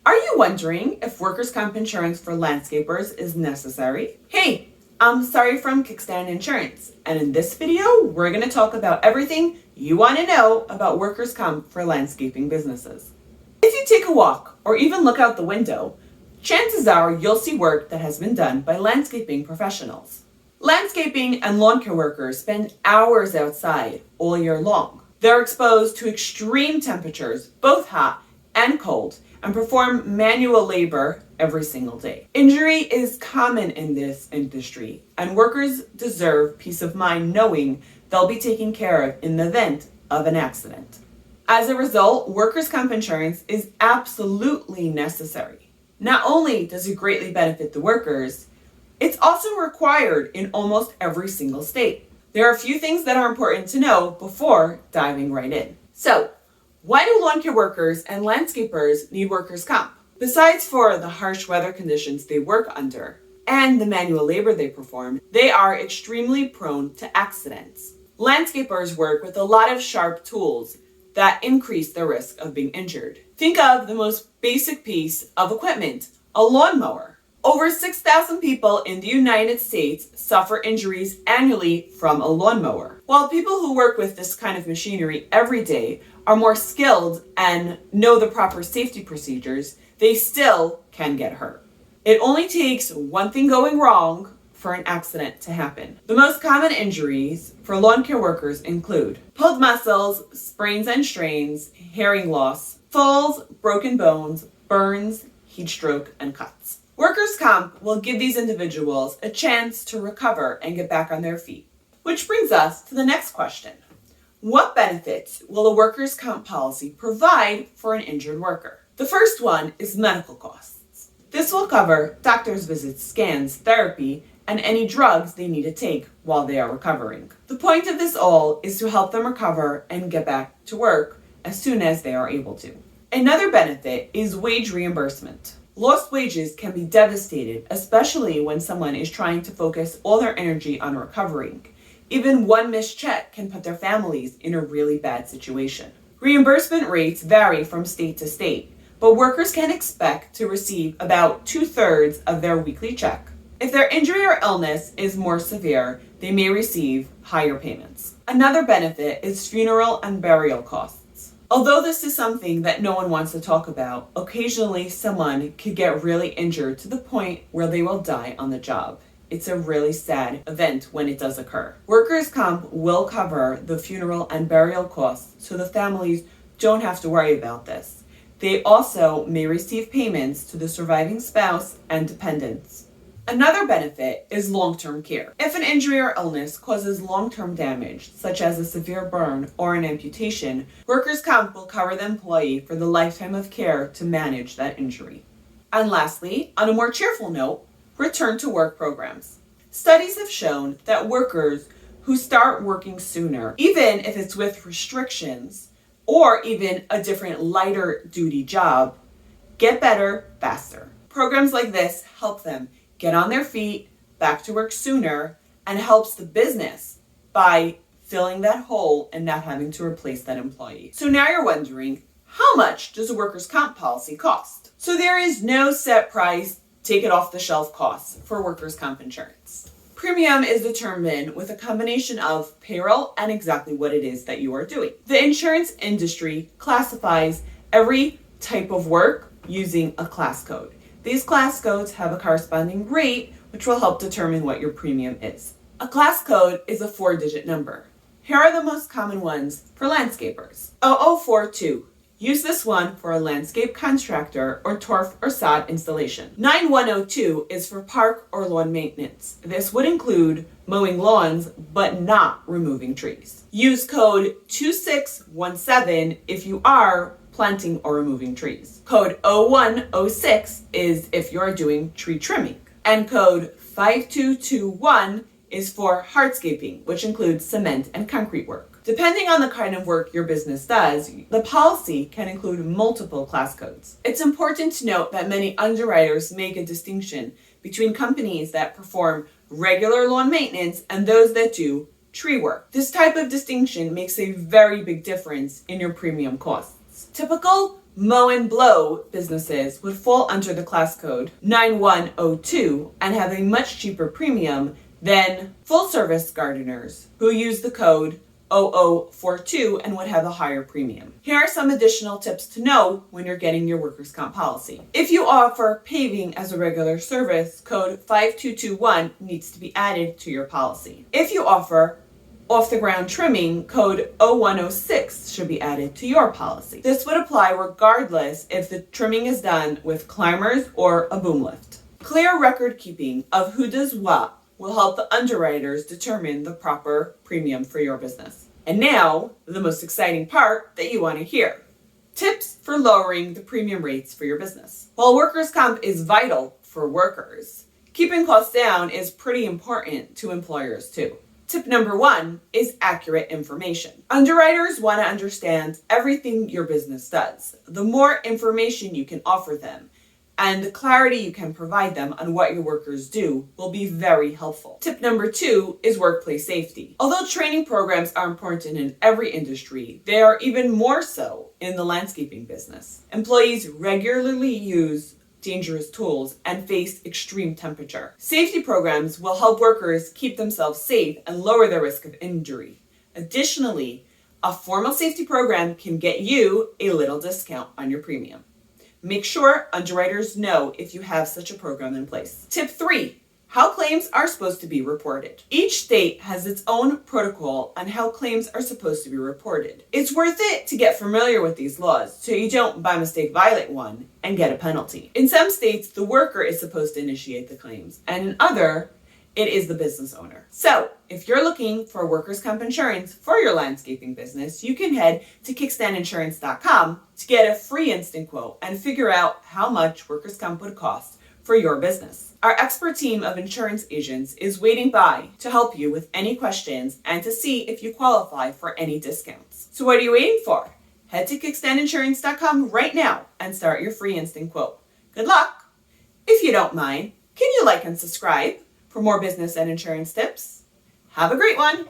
Are you wondering if workers' comp insurance for landscapers is necessary? Hey, I'm Sari from Kickstand Insurance, and in this video, we're going to talk about everything you want to know about workers' comp for landscaping businesses. If you take a walk or even look out the window, chances are you'll see work that has been done by landscaping professionals. Landscaping and lawn care workers spend hours outside all year long. They're exposed to extreme temperatures, both hot and cold, and perform manual labor every single day. Injury is common in this industry, and workers deserve peace of mind knowing they'll be taken care of in the event of an accident. As a result, workers' comp insurance is absolutely necessary. Not only does it greatly benefit the workers, it's also required in almost every single state. There are a few things that are important to know before diving right in. So, why do lawn care workers and landscapers need workers' comp? Besides for the harsh weather conditions they work under and the manual labor they perform, they are extremely prone to accidents. Landscapers work with a lot of sharp tools that increase the risk of being injured. Think of the most basic piece of equipment, a lawnmower. Over 6,000 people in the United States suffer injuries annually from a lawnmower. While people who work with this kind of machinery every day are more skilled and know the proper safety procedures, they still can get hurt. It only takes one thing going wrong for an accident to happen. The most common injuries for lawn care workers include pulled muscles, sprains and strains, hearing loss, falls, broken bones, burns, heat stroke, and cuts. Workers' comp will give these individuals a chance to recover and get back on their feet. Which brings us to the next question. What benefits will a workers' comp policy provide for an injured worker? The first one is medical costs. This will cover doctor's visits, scans, therapy, and any drugs they need to take while they are recovering. The point of this all is to help them recover and get back to work as soon as they are able to. Another benefit is wage reimbursement. Lost wages can be devastating, especially when someone is trying to focus all their energy on recovering. Even one missed check can put their families in a really bad situation. Reimbursement rates vary from state to state, but workers can expect to receive about 2/3 of their weekly check. If their injury or illness is more severe, they may receive higher payments. Another benefit is funeral and burial costs. Although this is something that no one wants to talk about, occasionally someone could get really injured to the point where they will die on the job. It's a really sad event when it does occur. Workers' comp will cover the funeral and burial costs so the families don't have to worry about this. They also may receive payments to the surviving spouse and dependents. Another benefit is long-term care. If an injury or illness causes long-term damage, such as a severe burn or an amputation, workers' comp will cover the employee for the lifetime of care to manage that injury. And lastly, on a more cheerful note, return to work programs. Studies have shown that workers who start working sooner, even if it's with restrictions or even a different lighter duty job, get better faster. Programs like this help them get on their feet, back to work sooner, and helps the business by filling that hole and not having to replace that employee. So now you're wondering, how much does a workers' comp policy cost? So there is no set price, take it off the shelf costs for workers' comp insurance. Premium is determined with a combination of payroll and exactly what it is that you are doing. The insurance industry classifies every type of work using a class code. These class codes have a corresponding rate, which will help determine what your premium is. A class code is a 4-digit number. Here are the most common ones for landscapers. 0042. Use this one for a landscape contractor or turf or sod installation. 9102 is for park or lawn maintenance. This would include mowing lawns, but not removing trees. Use code 2617 if you are planting or removing trees. Code 0106 is if you're doing tree trimming. And code 5221 is for hardscaping, which includes cement and concrete work. Depending on the kind of work your business does, the policy can include multiple class codes. It's important to note that many underwriters make a distinction between companies that perform regular lawn maintenance and those that do tree work. This type of distinction makes a very big difference in your premium costs. Typical Mow and blow businesses would fall under the class code 9102 and have a much cheaper premium than full-service gardeners who use the code 0042 and would have a higher premium. Here are some additional tips to know when you're getting your workers' comp policy. If you offer paving as a regular service, code 5221 needs to be added to your policy. If you offer off-the-ground trimming, code 0106 should be added to your policy. This would apply regardless if the trimming is done with climbers or a boom lift. Clear record keeping of who does what will help the underwriters determine the proper premium for your business. And now, the most exciting part that you want to hear. Tips for lowering the premium rates for your business. While workers' comp is vital for workers, keeping costs down is pretty important to employers too. Tip number 1 is accurate information. Underwriters want to understand everything your business does. The more information you can offer them, and the clarity you can provide them on what your workers do will be very helpful. Tip number 2 is workplace safety. Although training programs are important in every industry, they are even more so in the landscaping business. Employees regularly use dangerous tools and face extreme temperature. Safety programs will help workers keep themselves safe and lower their risk of injury. Additionally, a formal safety program can get you a little discount on your premium. Make sure underwriters know if you have such a program in place. Tip 3, how claims are supposed to be reported. Each state has its own protocol on how claims are supposed to be reported. It's worth it to get familiar with these laws so you don't by mistake violate one and get a penalty. In some states, the worker is supposed to initiate the claims, and in other, it is the business owner. So, if you're looking for workers' comp insurance for your landscaping business, you can head to kickstandinsurance.com to get a free instant quote and figure out how much workers' comp would cost for your business. Our expert team of insurance agents is waiting by to help you with any questions and to see if you qualify for any discounts. So what are you waiting for? Head to kickstandinsurance.com right now and start your free instant quote. Good luck! If you don't mind, can you like and subscribe for more business and insurance tips? Have a great one!